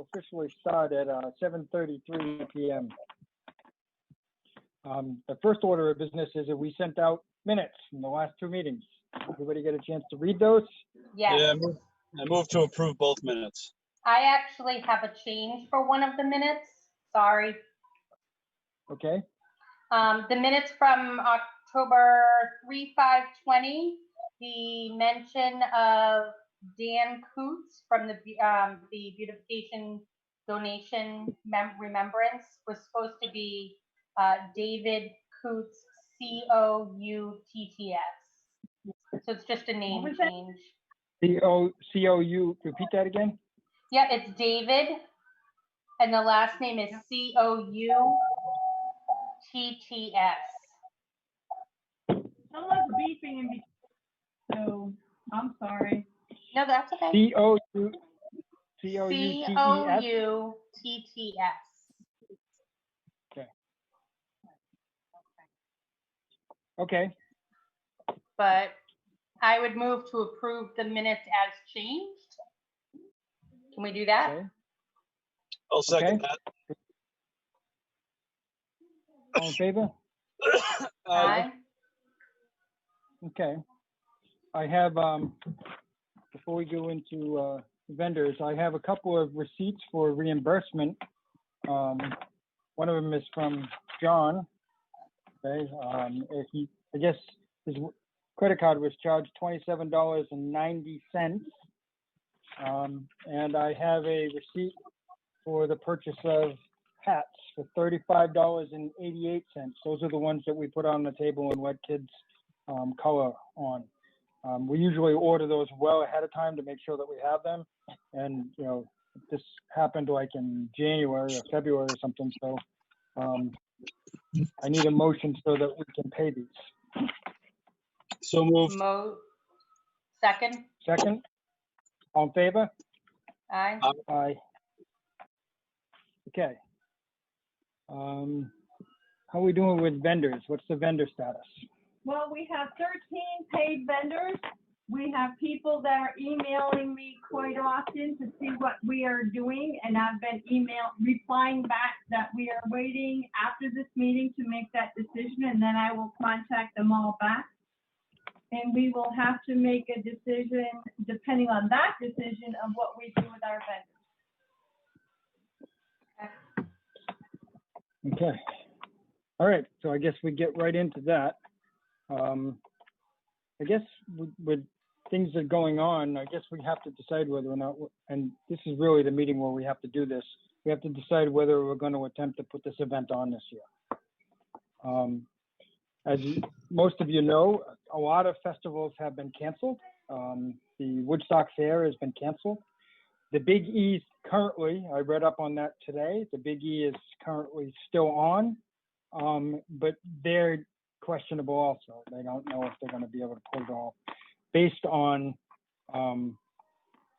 officially start at 7:33 p.m. The first order of business is that we sent out minutes from the last two meetings. Everybody get a chance to read those? Yes. Yeah, I move to approve both minutes. I actually have a change for one of the minutes. Sorry. Okay. The minutes from October 3/5/20, the mention of Dan Coots from the beautification donation remembrance was supposed to be David Coots, Coutts. So it's just a name change. C-O-U, repeat that again? Yeah, it's David, and the last name is Coutts. Someone's beeping in between, so I'm sorry. No, that's okay. C-O-U-T-T-E-S? Okay. Okay. But I would move to approve the minutes as changed. Can we do that? Okay. I'll second that. All in favor? Aye. Okay. I have, before we go into vendors, I have a couple of receipts for reimbursement. One of them is from John. Okay. I guess his credit card was charged $27.90. And I have a receipt for the purchase of hats for $35.88. Those are the ones that we put on the table and let kids color on. We usually order those well ahead of time to make sure that we have them. And, you know, this happened like in January or February or something. So I need a motion so that we can pay these. So moved. Second. Second. All in favor? Aye. Aye. Okay. How are we doing with vendors? What's the vendor status? Well, we have 13 paid vendors. We have people that are emailing me quite often to see what we are doing, and I've been replying back that we are waiting after this meeting to make that decision, and then I will contact them all back. And we will have to make a decision, depending on that decision, of what we do with our vendors. Okay. All right. So I guess we get right into that. I guess with things that are going on, I guess we have to decide whether or not, and this is really the meeting where we have to do this. We have to decide whether we're going to attempt to put this event on this year. As most of you know, a lot of festivals have been canceled. The Woodstock Fair has been canceled. The Big E's currently, I read up on that today, the Big E is currently still on, but they're questionable also. They don't know if they're going to be able to pull it off based on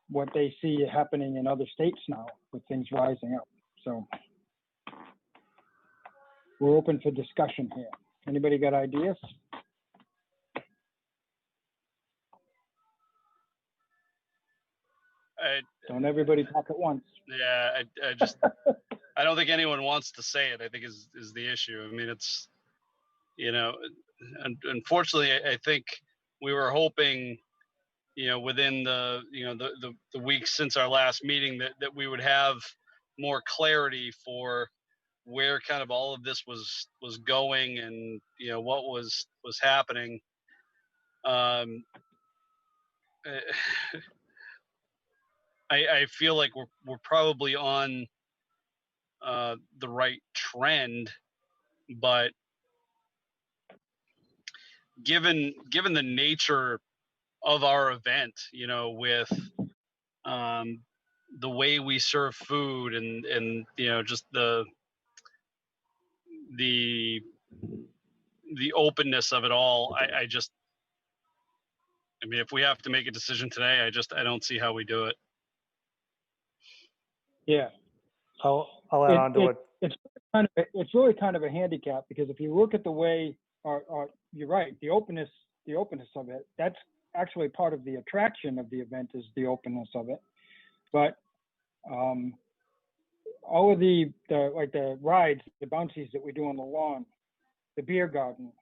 what they see happening in other states now with things rising up. So we're open for discussion here. Anybody got ideas? Don't everybody talk at once. Yeah, I just, I don't think anyone wants to say it, I think is the issue. I mean, it's, you know, unfortunately, I think we were hoping, you know, within the, you know, the weeks since our last meeting that we would have more clarity for where kind of all of this was going and, you know, what was happening. I feel like we're probably on the right trend, but given the nature of our event, you know, with the way we serve food and you know, just the openness of it all, I mean, if we have to make a decision today, I don't see how we do it. Yeah. I'll add on to it. It's really kind of a handicap, because if you look at the way, you're right, the openness of it, that's actually part of the attraction of the event, is the openness of it. But all of the like the rides, the bouncies that we do on the lawn, the beer garden,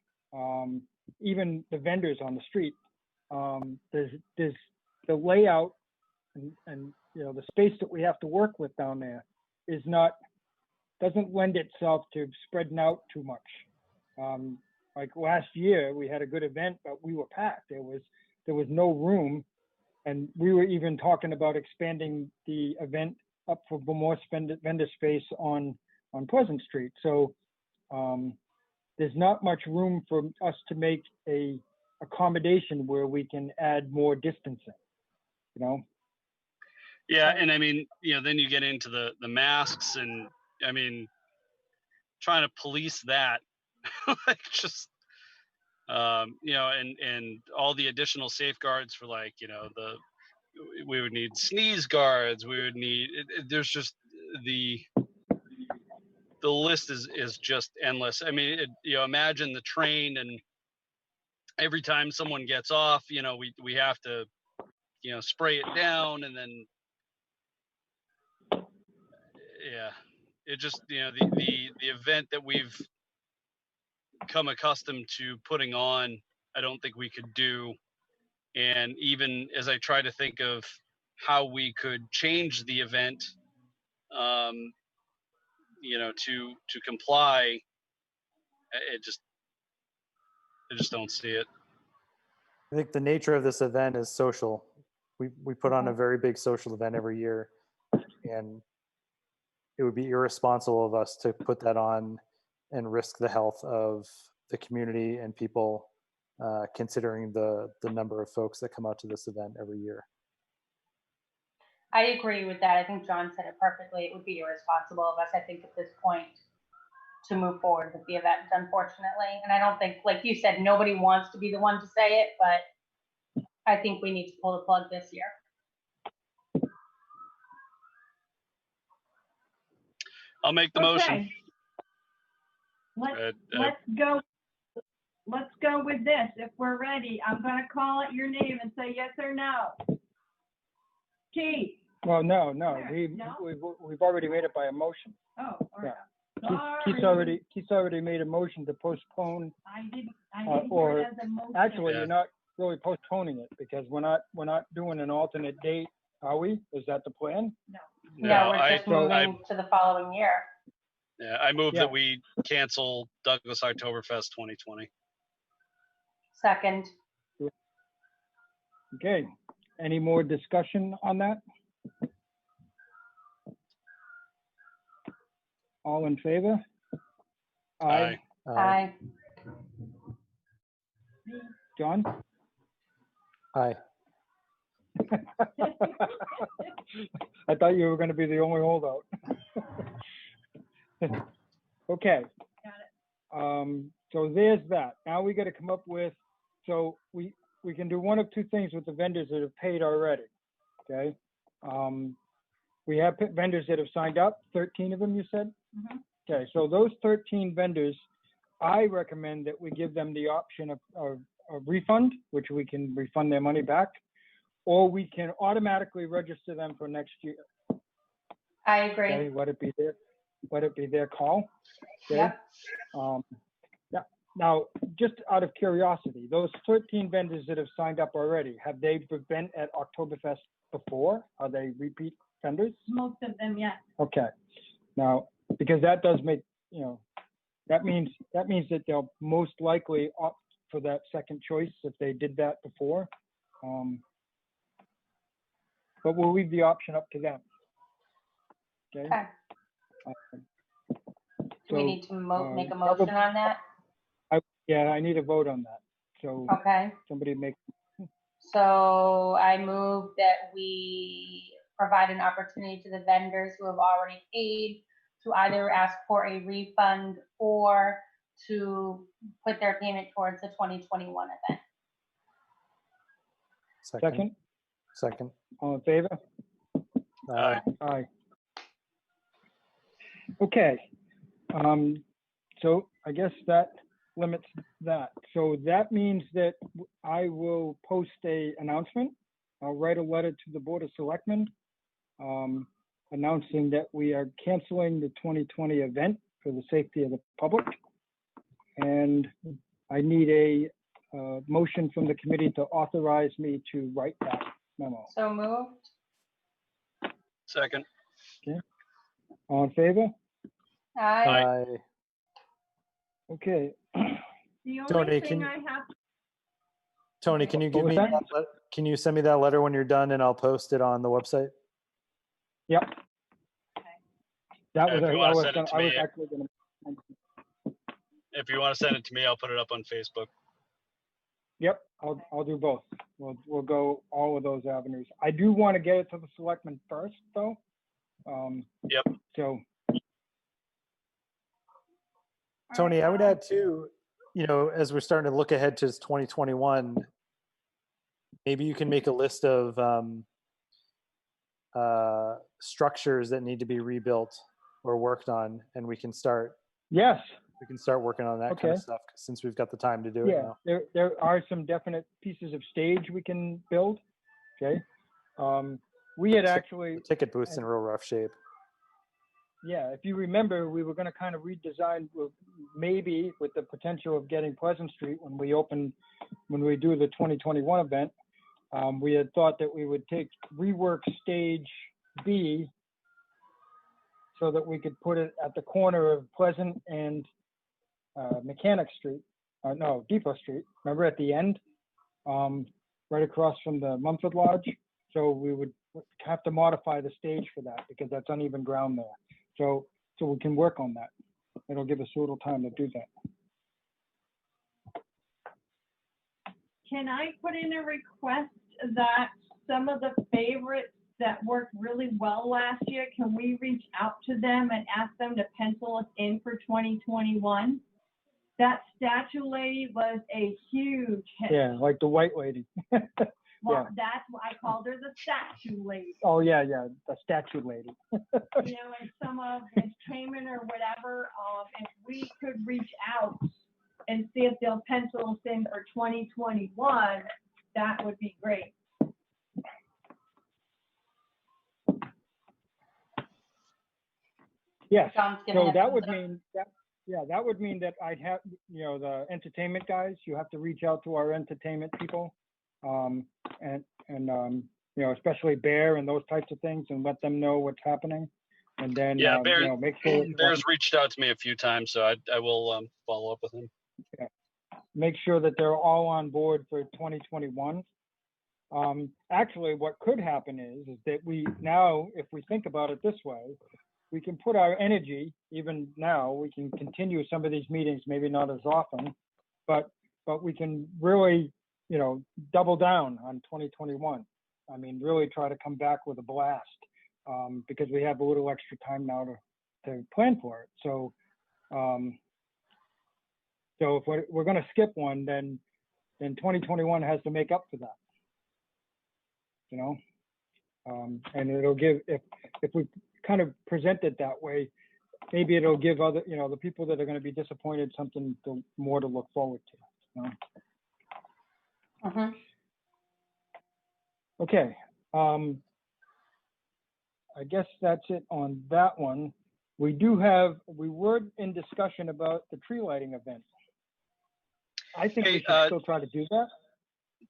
even the vendors on the street. There's the layout and you know the space that we have to work with down there doesn't lend itself to spreading out too much. Like last year, we had a good event, but we were packed. There was no room, and we were even talking about expanding the event up for more vendor space on Pleasant Street. So there's not much room for us to make a accommodation where we can add more distancing, you know? Yeah, and I mean, you know, then you get into the masks, and I mean, trying to police that, like just, you know, and all the additional safeguards for, like, you know, we would need sneeze guards, we would need, there's just the list is just endless. I mean, you know, imagine the train, and every time someone gets off, you know, we have to, you know, spray it down, and then yeah, it just, you know, the event that we've come accustomed to putting on, I don't think we could do. And even as I try to think of how we could change the event, you know, to comply, I just don't see it. I think the nature of this event is social. We put on a very big social event every year, and it would be irresponsible of us to put that on and risk the health of the community and people, considering the number of folks that come out to this event every year. I agree with that. I think John said it perfectly. It would be irresponsible of us, I think, at this point to move forward with the event, unfortunately. And I don't think, like you said, nobody wants to be the one to say it, but I think we need to pull the plug this year. I'll make the motion. Let's go. Let's go with this. If we're ready, I'm going to call out your name and say yes or no. Keith. Well, no. No? We've already made it by a motion. Oh, all right. Sorry. Keith's already made a motion to postpone. I didn't or hear it as a motion. Actually, Yeah. you're not really postponing it because we're not doing an alternate date, are we? Is that the plan? No, we're just moving to the following year. Yeah, I move Yeah. that we cancel Douglas Octoberfest 2020. Second. Okay. Any more discussion on that? All in favor? Aye. Aye. John? Aye. I thought you were going to be the only holdout. Okay. Got it. So there's that. Now we got to come up with, so we can do one of two things with the vendors that have paid already. Okay. We have vendors that have signed up, 13 of them, you said? Mhm. Okay, so those 13 vendors, I recommend that we give them the option of a refund, which we can refund their money back, or we can automatically register them for next year. I agree. Okay, let it be their call. Okay. Yep. Now, just out of curiosity, those 13 vendors that have signed up already, have they been at Oktoberfest before? Are they repeat vendors? Most of them, yes. Okay. Now, because that does make, you know, that means that they'll most likely opt for that second choice if they did that before. But we'll leave the option up to them. Okay. Okay. Do we need to make a motion on that? Yeah, I need a vote on that. So Okay. somebody make. So I move that we provide an opportunity to the vendors who have already paid to either ask for a refund or to put their payment towards the 2021 event. Second. All in favor? Aye. Aye. Okay. So I guess that limits that. So that means that I will post a announcement. I'll write a letter to the Board of Selectmen announcing that we are canceling the 2020 event for the safety of the public. And I need a motion from the committee to authorize me to write that memo. So moved. Second. All in favor? Aye. Okay. The only Tony, thing can- I have, Tony, can you give What me was that? can you send me that letter when you're done and I'll post it on the website? Yep. That If was, you I wanna was send it gonna, to I was me, actually gonna. If you want to send it to me, I'll put it up on Facebook. Yep, I'll do both. We'll go all of those avenues. I do want to get it to the selectmen first, though. Yep. So, Tony, I would add too, as we're starting to look ahead to 2021, maybe you can make a list of structures that need to be rebuilt or worked on, and we can start yes, working on that kind of Okay. stuff since we've got the time to do it yeah, now. there are some definite pieces of stage we can build, okay? We had So- actually, The ticket booth's in real rough shape. yeah, if you remember, we were gonna kind of redesign, maybe with the potential of getting Pleasant Street when we do the 2021 event. We had thought that we would rework stage B so that we could put it at the corner of Pleasant and Mechanic Street, no, Depot Street, remember at the end? Right across from the Mumford Lodge. So we would have to modify the stage for that because that's uneven ground there. So we can work on that. It'll give us a little time to do that. can I put in a request that some of the favorites that worked really well last year, can we reach out to them and ask them to pencil us in for 2021? That statue lady was a huge hit. Yeah, like the white lady. Well, that's why I called her the statue lady. Oh, yeah, the statue lady. And some of entertainment or whatever, if we could reach out and see if they'll pencil us in for 2021, that would be great. Yes, John's giving so us that some would stuff. mean that would mean that I'd have, the entertainment guys, you have to reach out to our entertainment people. And especially Bear and those types of things and let them know what's happening. And then, Yeah, make sure. Bear's reached out to me a few times, so I will follow up with him. Make sure that they're all on board for 2021. Actually, what could happen is that if we think about it this way, we can put our energy, even now, we can continue some of these meetings, maybe not as often, but we can really, double down on 2021. I mean, really try to come back with a blast, because we have a little extra time now to plan for it. So, so if we're going to skip one, then 2021 has to make up for that. And it'll give, if we kind of present it that way, maybe it'll give other, the people that are going to be disappointed something more to look forward to. Mhm. Okay. I guess that's it on that one. We were in discussion about the tree lighting event. I think we Hey, should still try to do that.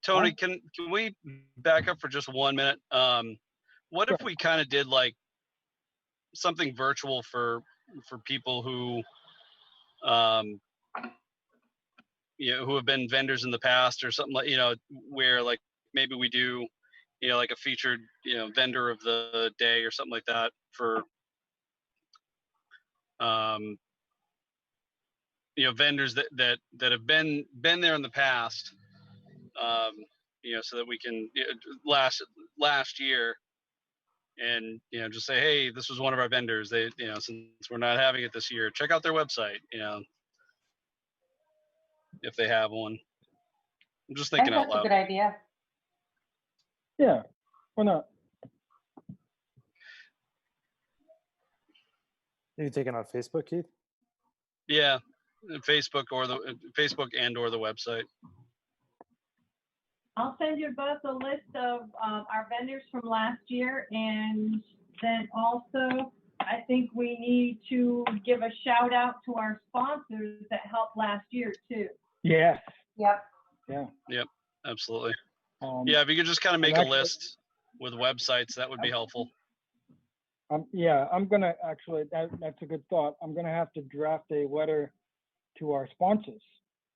Tony, can we back up for just 1 minute? What if Sure. we kind of did like something virtual for people who who have been vendors in the past or something like, where like maybe we do, like a featured, vendor of the day or something like that for vendors that have been there in the past, so that we can last year and just say, hey, this was one of our vendors. They since we're not having it this year, check out their website, if they have one. I'm just I think thinking out that's a loud. good idea. Yeah, why not? Are you taking on Facebook, Keith? Yeah, Facebook or the website. I'll send you both a list of our vendors from last year, and then also I think we need to give a shout out to our sponsors that helped last year too. Yes, Yep. yeah. Absolutely. Um, Yeah, if you could just kind of make a actually- list with websites, that would be helpful. Yeah, I'm gonna actually, that's a good thought. I'm gonna have to draft a letter to our sponsors,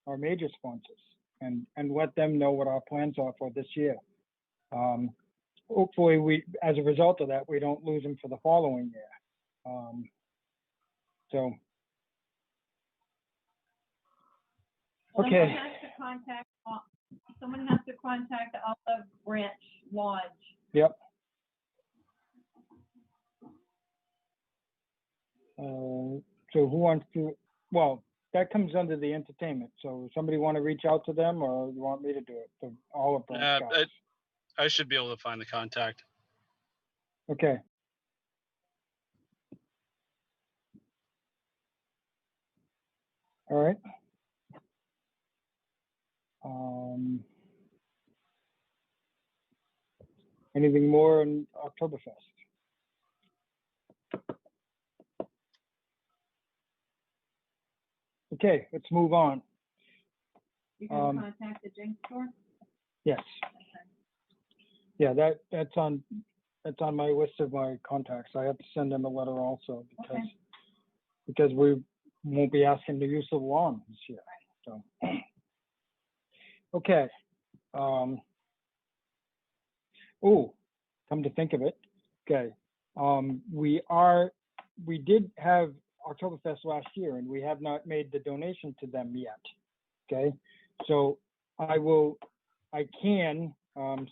our major sponsors, and let them know what our plans are for this year. Hopefully we, as a result of that, we don't lose them for the following year. So. Okay. Someone has to contact Olive Branch Lodge. Yep. So who wants to, well, that comes under the entertainment. So somebody want to reach out to them, or you want me to do it? The Olive Branch guys. I should be able to find the contact. Okay. All right. Anything more on Oktoberfest? Okay, let's move on. You can contact the drink store? Yes. Yeah, that's on my list of my contacts. I have to send them a letter also because we won't be asking the use of lawn this year. So, okay. Oh, come to think of it, okay. We did have Oktoberfest last year, and we have not made the donation to them yet. Okay, so I can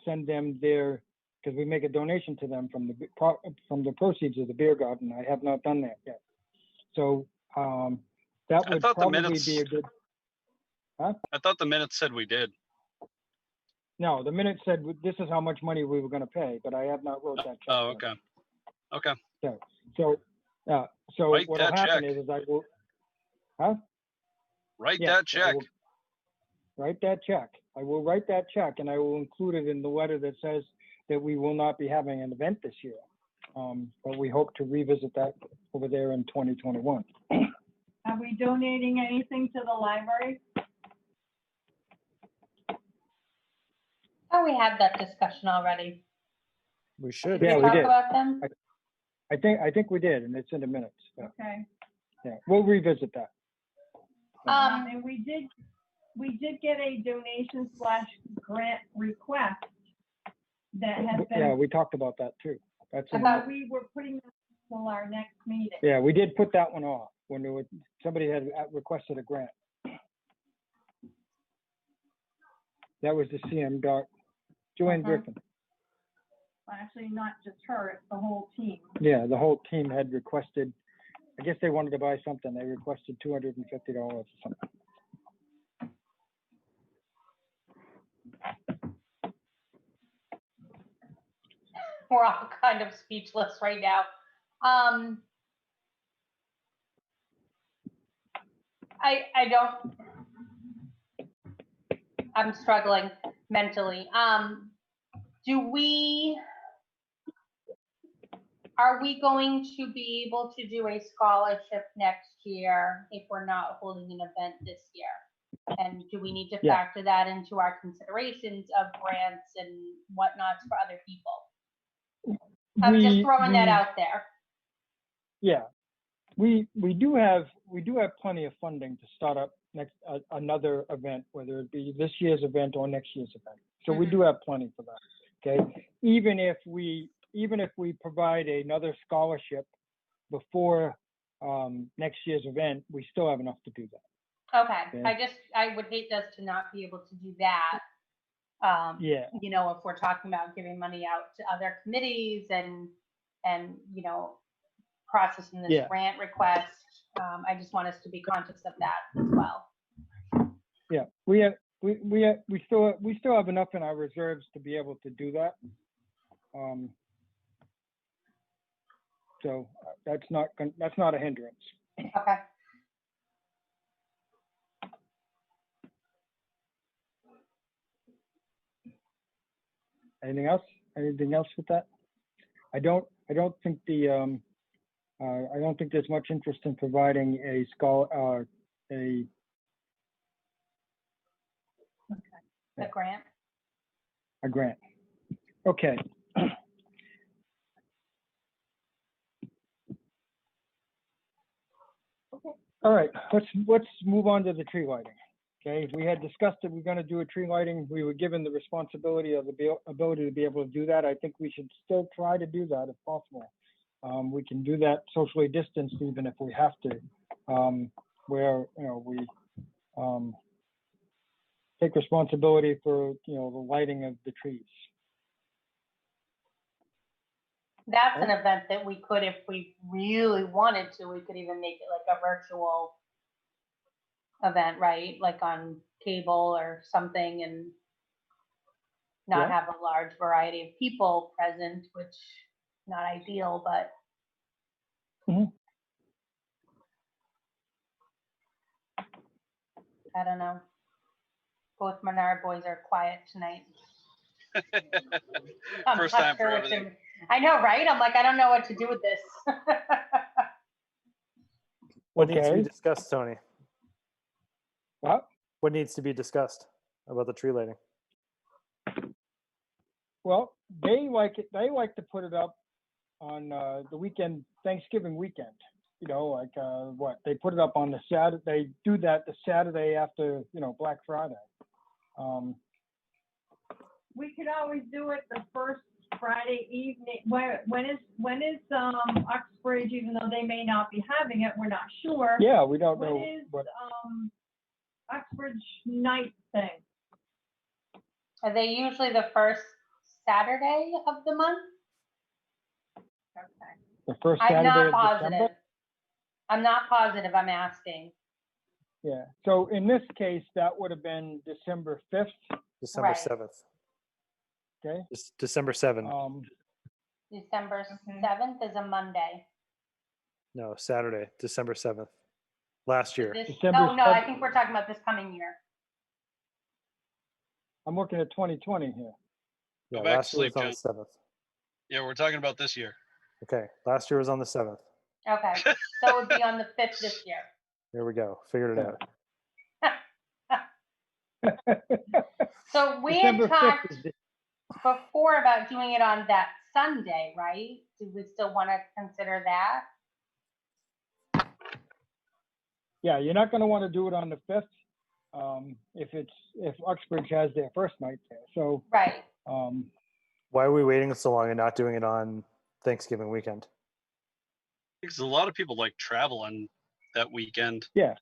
send them their, because we make a donation to them from the proceeds of the beer garden. I have not done that yet. So that would probably be a good. Huh? I thought the minutes said we did. No, the minute said this is how much money we were going to pay, but I have not wrote that check. Oh, okay. Okay. So Write what'll that happen check. is I will. Huh? Write Yeah, that check. Write that check. I will write that check, and I will include it in the letter that says that we will not be having an event this year. But we hope to revisit that over there in 2021. Are we donating anything to the library? Oh, we had that discussion already. We should. Did Yeah, we we talk did. about them? I think we did, and it's in the minutes. Yeah. Okay. Yeah, we'll revisit that. And we did get a donation / grant request that has been. Yeah, we talked about that too. That's in About- We were putting that until our next meeting. yeah, we did put that one off when somebody had requested a grant. That was the CM doc, Joanne Griffin. Well, actually, not just her, it's the whole team. Yeah, the whole team had requested, I guess they wanted to buy something. They requested $250 or something. We're all kind of speechless right now. I'm struggling mentally. Are we going to be able to do a scholarship next year if we're not holding an event this year? And do we need to Yeah. factor that into our considerations of grants and whatnots for other people? I'm just throwing that out there. Yeah, we do have plenty of funding to start up another event, whether it be this year's event or next year's event. So we do have plenty for that. Okay, even if we provide another scholarship before next year's event, we still have enough to do that. Okay, Okay. I would hate us to not be able to do that. Yeah. You know, if we're talking about giving money out to other committees and you know, processing this grant request, I just want us to be conscious of that as well. Yeah, we still have enough in our reserves to be able to do that. So that's not a hindrance. Okay. Anything else? Anything else with that? I don't think I don't think there's much interest in providing a The grant. a grant. Okay. All right, let's move on to the tree lighting. Okay, we had discussed that we're going to do a tree lighting. We were given the responsibility of the ability to be able to do that. I think we should still try to do that if possible. We can do that socially distanced even if we have to, where we take responsibility for the lighting of the trees. That's an event that we could, if we really wanted to, we could even make it like a virtual event, right? Like on cable or something, and not have a large variety of people present, which not ideal, but. I don't know. Both Menard boys are quiet tonight. First time for everything. I know, right? I'm like, I don't know what to do with this. What needs to be discussed, Tony? What? What needs to be discussed about the tree lighting? Well, they like to put it up on the weekend, Thanksgiving weekend. What they put it up on the Saturday. They do that the Saturday after Black Friday. We could always do it the first Friday evening. When is Uxbridge? Even though they may not be having it, we're not sure. Yeah, we don't know When is what. Uxbridge night thing? Are they usually the first Saturday of the month? Okay. The first I'm Saturday not of positive. December? I'm not positive. I'm asking. Yeah. So in this case, that would have been December 5th. December Right. 7th. Okay. It's December 7th. December 7th is a Monday. No, Saturday, December 7th. Last year. December No, I 7th. think we're talking about this coming year. I'm looking at 2020 here. Yeah, Go back last to year was sleep, on the 7th. Yeah, we're talking about this year. Okay, last year was on the 7th. Okay, so it would be on the 5th this year. There we go. Figured it out. So we December had 5th talked is the- before about doing it on that Sunday, right? Do we still want to consider that? Yeah, you're not going to want to do it on the 5th if Uxbridge has their first night there. So Right. Why are we waiting so long and not doing it on Thanksgiving weekend? Because a lot of people like travel on that weekend. Yeah.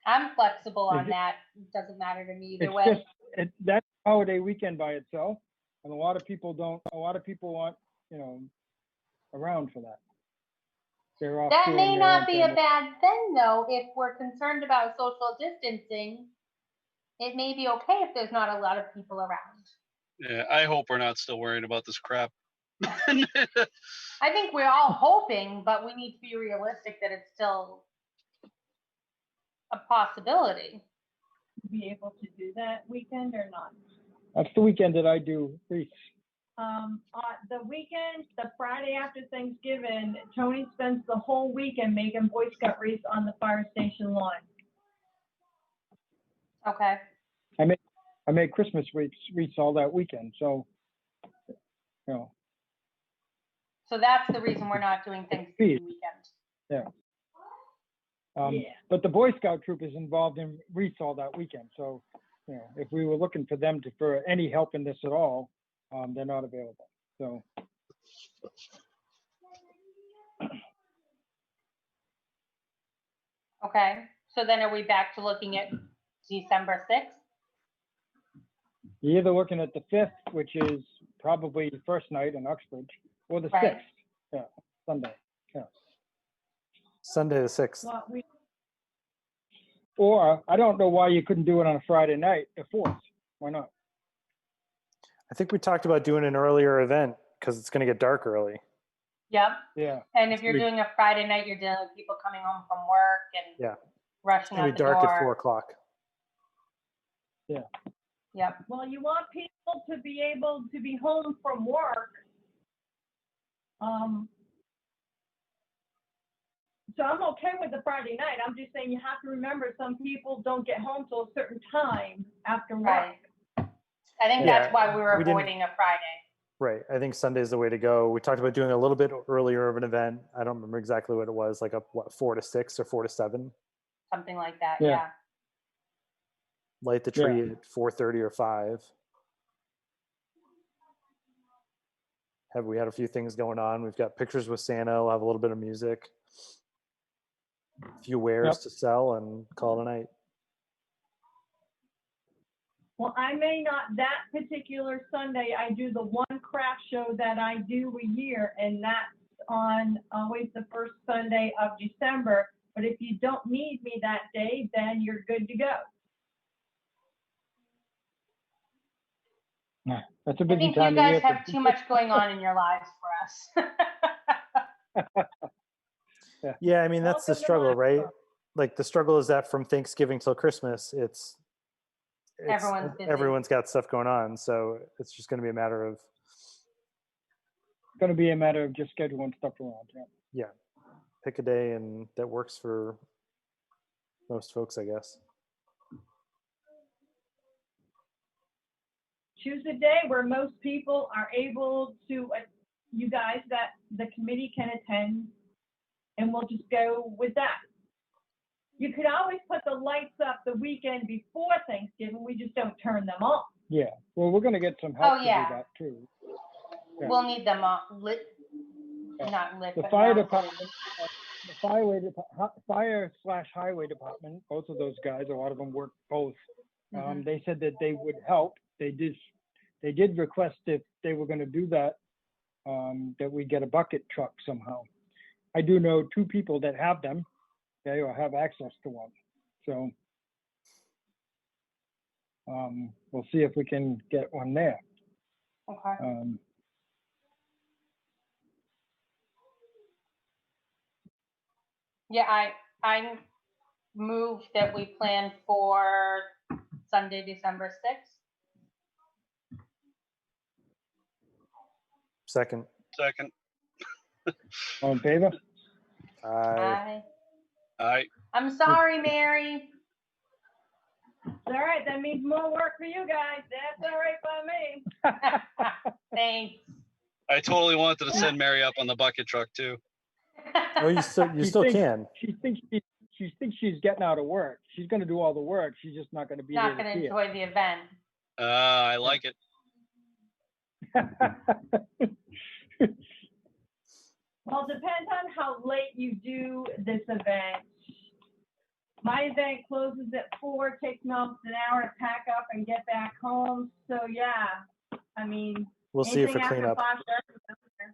I'm flexible on Is it- that. It doesn't matter to me either It's way. just that holiday weekend by itself, and a lot of people aren't around for that. They're off That doing may their not own be a family- bad thing, though. If we're concerned about social distancing, it may be okay if there's not a lot of people around. Yeah, I hope we're not still worrying about this crap. I think we're all hoping, but we need to be realistic that it's still a possibility. Be able to do that weekend or not? That's the weekend that I do wreaths. The weekend, the Friday after Thanksgiving, Tony spends the whole weekend making Boy Scout wreaths on the fire station lawn. Okay. I make Christmas wreaths all that weekend. So, So that's the reason we're not doing Thanksgiving weekend. Yeah. Yeah. But the Boy Scout troop is involved in wreaths all that weekend. So, if we were looking for them for any help in this at all, they're not available. So. Okay. So then are we back to looking at December 6th? You're either looking at the 5th, which is probably the first night in Uxbridge, or the Right. 6th, yeah, Sunday. Yeah. Sunday the 6th. Well, Or I don't know why you couldn't do it on a Friday night, the 4th. Why not? I think we talked about doing an earlier event because it's going to get dark early. Yep. Yeah. And if you're We- doing a Friday night, you're dealing with people coming home from work and Yeah. It's rushing going to out be the dark door. at 4 o'clock. Yep. Well, you want people to be able to be home from work. So I'm okay with the Friday night. I'm just saying you have to remember some people don't get home till a certain time after work. Right. I think Yeah, that's why we were we didn't- avoiding a Friday. Right. I think Sunday's the way to go. We talked about doing a little bit earlier of an event. I don't remember exactly what it was, like 4 to 6 or 4 to 7. Something like that. Yeah. Yeah. Light the tree at 4:30 or 5. We had a few things going on. We've got pictures with Santa. We'll have a little bit of music, a few wares Yep. to sell, and call it a night. Well, I may not, that particular Sunday, I do the one craft show that I do a year, and that's on always the first Sunday of December. But if you don't need me that day, then you're good to go. Yeah, that's a I busy think you time of year. guys have too much going on in your lives for us. Yeah, I mean, that's the Welcome to struggle, my right? world. Like the struggle is that from Thanksgiving till Christmas, Everyone's busy. everyone's got stuff going on. So it's just going to be a matter of, It's going to be a matter of just scheduling stuff around. Yeah. pick a day and that works for most folks, I guess. Choose a day where most people are able to, you guys, that the committee can attend, and we'll just go with that. You could always put the lights up the weekend before Thanksgiving, we just don't turn them on. Yeah. Well, we're going to get some help to yeah. do that too. Yeah. We'll need them lit, Yeah. not lit, The but fire not- department, the fire/highway department, both of those guys, a lot of them work both. Mhm. They said that they would help. They did request if they were going to do that, that we get a bucket truck somehow. I do know 2 people that have them, okay, or have access to one. So we'll see if we can get one there. Okay. Yeah, I move that we plan for Sunday, December 6th. Second, All in favor? I I'm sorry, Mary. It's all right, that means more work for you guys, that's all right by me. Thanks. I totally wanted to send Mary up on the bucket truck too. oh, you still She can. She thinks she's getting out of work. She's going to do all the work. She's just not going to be Not there gonna to see enjoy the event. I like it. it. Well, it depends on how late you do this event. My event closes at 4, takes me almost an hour to pack up and get back home. So yeah, I mean, We'll see you for anything after cleanup. 5:30.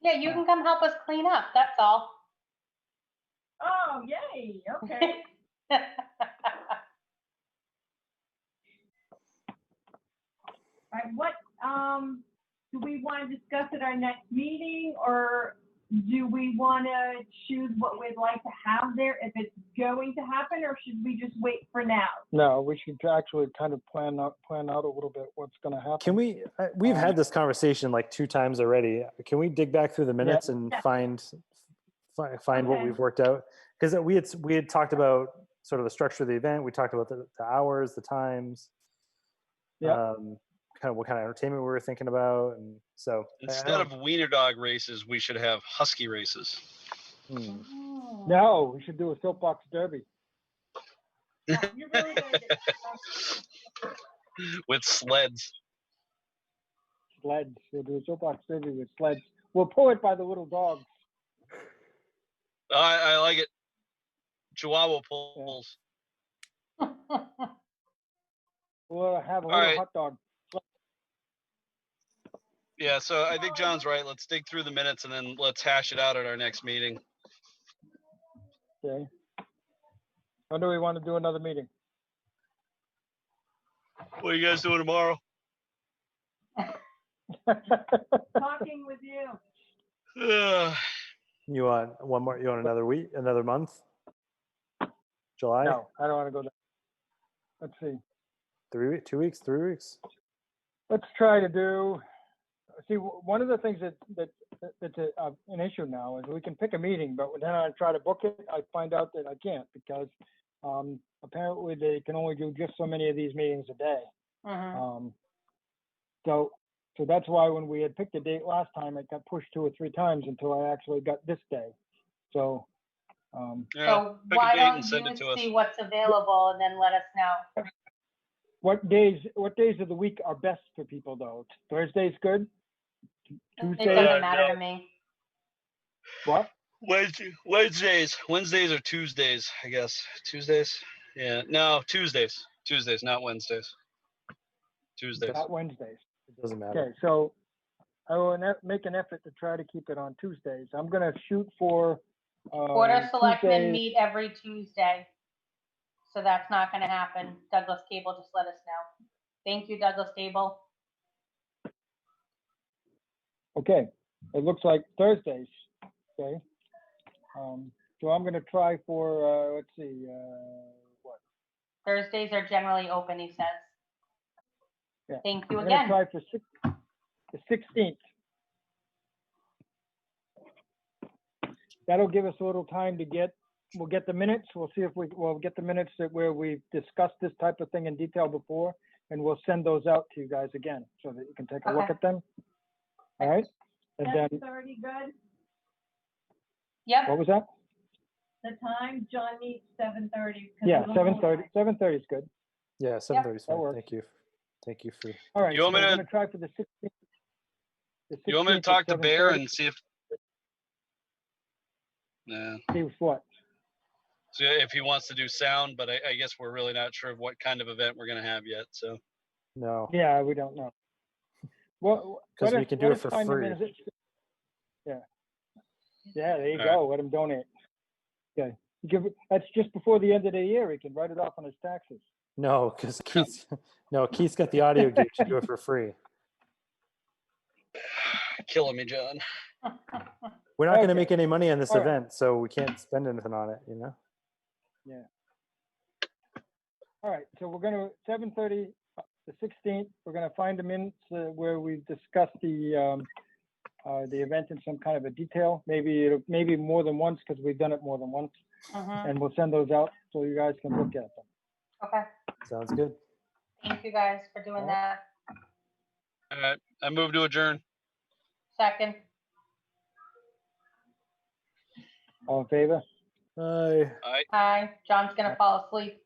Yeah, you can come help us clean up, that's all. Oh, yay, okay. All right, what, do we want to discuss at our next meeting, or do we want to choose what we'd like to have there if it's going to happen, or should we just wait for now? No, we should actually kind of plan out a little bit what's going to happen. Can we, we've had this conversation like 2 times already. Can we dig back through the minutes and Yeah. find what Okay. we've worked out? Because we had talked about sort of the structure of the event. We talked about the hours, the times, Yeah. kind of what kind of entertainment we were thinking about. And so Instead of wiener dog races, we should have husky races. No, we should do a soapbox derby. No, you're really gonna get With sleds. Sleds. We'll do a soapbox derby with sleds. We'll pull it by the little dogs. I like it. Chihuahua pulls. We'll have a All little right. hot dog. Yeah, so I think John's right. Let's dig through the minutes and then let's hash it out at our next meeting. Okay. When do we want to do another meeting? What are you guys doing tomorrow? talking with you. you want one more? You want another week? Another month? July? No, I don't want to go there. Let's see. 2 weeks, 3 weeks. Let's try to do, see, one of the things that's an issue now is we can pick a meeting, but then I try to book it, I find out that I can't because apparently they can only do just so many of these meetings a day. Mhm. So that's why when we had picked a date last time, it got pushed 2 or 3 times until I actually got this day. So, Yeah, So pick a why date don't and send you it to us. see what's available and then let us know? what days of the week are best for people though? Thursday's good? It Tuesday? doesn't matter no. to me. What? Wednesdays or Tuesdays, I guess. Tuesdays? Yeah, no, Tuesdays, not Wednesdays. Tuesdays. Not Wednesdays. It doesn't matter. Okay, so I will make an effort to try to keep it on Tuesdays. I'm gonna shoot for, Board of Selectmen Tuesday. meet every Tuesday. So that's not gonna happen. Douglas Cable, just let us know. Thank you, Douglas Cable. Okay, it looks like Thursdays, okay? So I'm gonna try for, let's see, what? Thursdays are generally open, he says. Yeah. Thank you I'm gonna again. try for the 16th. That'll give us a little time to we'll get the minutes. We'll see if we'll get the minutes where we've discussed this type of thing in detail before, and we'll send those out to you guys again so that you can take a look Okay. at them. All right? And then, 7:30 good? Yep, what was that? The time, John needs 7:30. Yeah, 7:30. 7:30 is good. Yeah, 7:30 is that fine. works. Thank you for. All right, You so want me we're to- gonna try for the 16th. You want me to 16th talk at to Bear 7:30? and see if? Yeah. See what? So if he wants to do sound, but I guess we're really not sure of what kind of event we're gonna have yet. So No, Yeah, we don't know. Well, 'Cause we can do it for free. Yeah. Yeah, there you All go. Let him donate. Okay. That's just before the end of the year. He can write it off on his taxes. no, because Keith's got the audio gear to do it for free. killing me, John. We're not going to Okay. make any money on this All right. event, so we can't spend anything on it. Yeah. All right, so we're gonna, 7:30, the 16th, we're gonna find the minutes where we discuss the event in some kind of a detail. Maybe more than once, because we've done it more than once. mhm, And we'll send those out so you guys can look at them. okay. Sounds good. Thank you guys for doing that. All right, I move to adjourn. Second, All in favor? Bye. All right. hi, John's gonna fall asleep.